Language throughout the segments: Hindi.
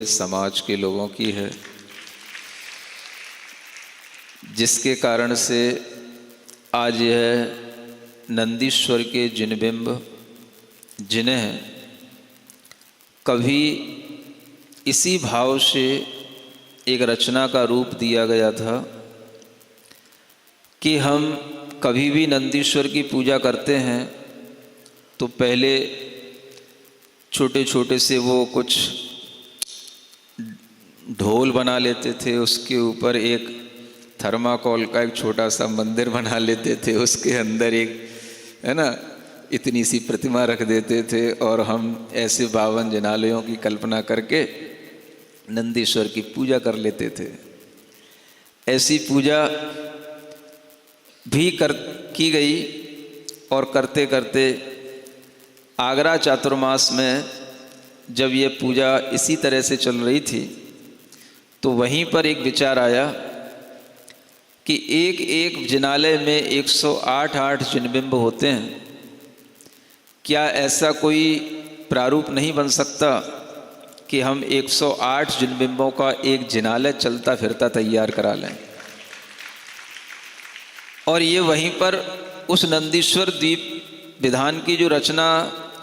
समाज के लोगों की है, जिसके कारण से आज यह नंदीश्वर के जिन बिंब जिन्हें कभी इसी भाव से एक रचना का रूप दिया गया था कि हम कभी भी नंदीश्वर की पूजा करते हैं तो पहले छोटे छोटे से वो कुछ ढोल बना लेते थे, उसके ऊपर एक थर्माकोल का एक छोटा सा मंदिर बना लेते थे, उसके अंदर एक है ना इतनी सी प्रतिमा रख देते थे और हम ऐसे 52 जिनालयों की कल्पना करके नंदीश्वर की पूजा कर लेते थे। ऐसी पूजा भी की गई और करते करते आगरा चातुर्मास में जब ये पूजा इसी तरह से चल रही थी तो वहीं पर एक विचार आया कि एक एक जिनालय में 108 जिनबिंब होते हैं, क्या ऐसा कोई प्रारूप नहीं बन सकता कि हम 108 जिनबिंबों का एक जिनालय चलता फिरता तैयार करा लें। और ये वहीं पर उस नंदीश्वर द्वीप विधान की जो रचना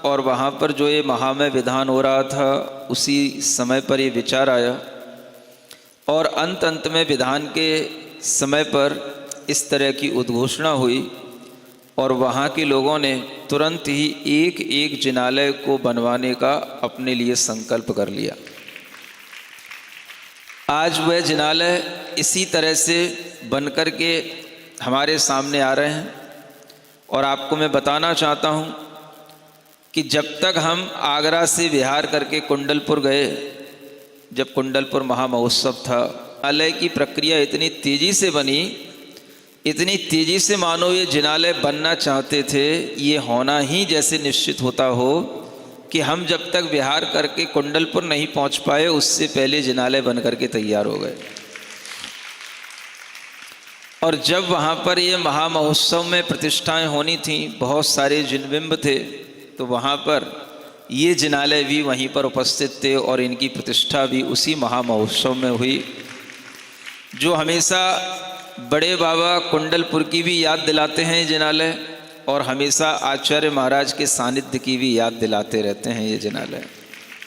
और वहाँ पर जो ये महामय विधान हो रहा था उसी समय पर ये विचार आया और अंत में विधान के समय पर इस तरह की उद्घोषणा हुई और वहाँ के लोगों ने तुरंत ही एक एक जिनालय को बनवाने का अपने लिए संकल्प कर लिया। आज वह जिनालय इसी तरह से बनकर के हमारे सामने आ रहे हैं और आपको मैं बताना चाहता हूँ कि जब तक हम आगरा से विहार करके कुंडलपुर गए, जब कुंडलपुर महामहोत्सव था, जिनालय की प्रक्रिया इतनी तेज़ी से बनी, इतनी तेज़ी से मानो ये जिनालय बनना चाहते थे, ये होना ही जैसे निश्चित होता हो कि हम जब तक विहार करके कुंडलपुर नहीं पहुंच पाए उससे पहले जिनालय बन करके तैयार हो गए। और जब वहाँ पर ये महामहोत्सव में प्रतिष्ठाएं होनी थी, बहुत सारे जिनबिंब थे, तो वहाँ पर ये जिनालय भी वहीं पर उपस्थित थे और इनकी प्रतिष्ठा भी उसी महामहोत्सव में हुई, जो हमेशा बड़े बाबा कुंडलपुर की भी याद दिलाते हैं जिनालय और हमेशा आचार्य महाराज के सानिध्य की भी याद दिलाते रहते हैं ये जिनालय।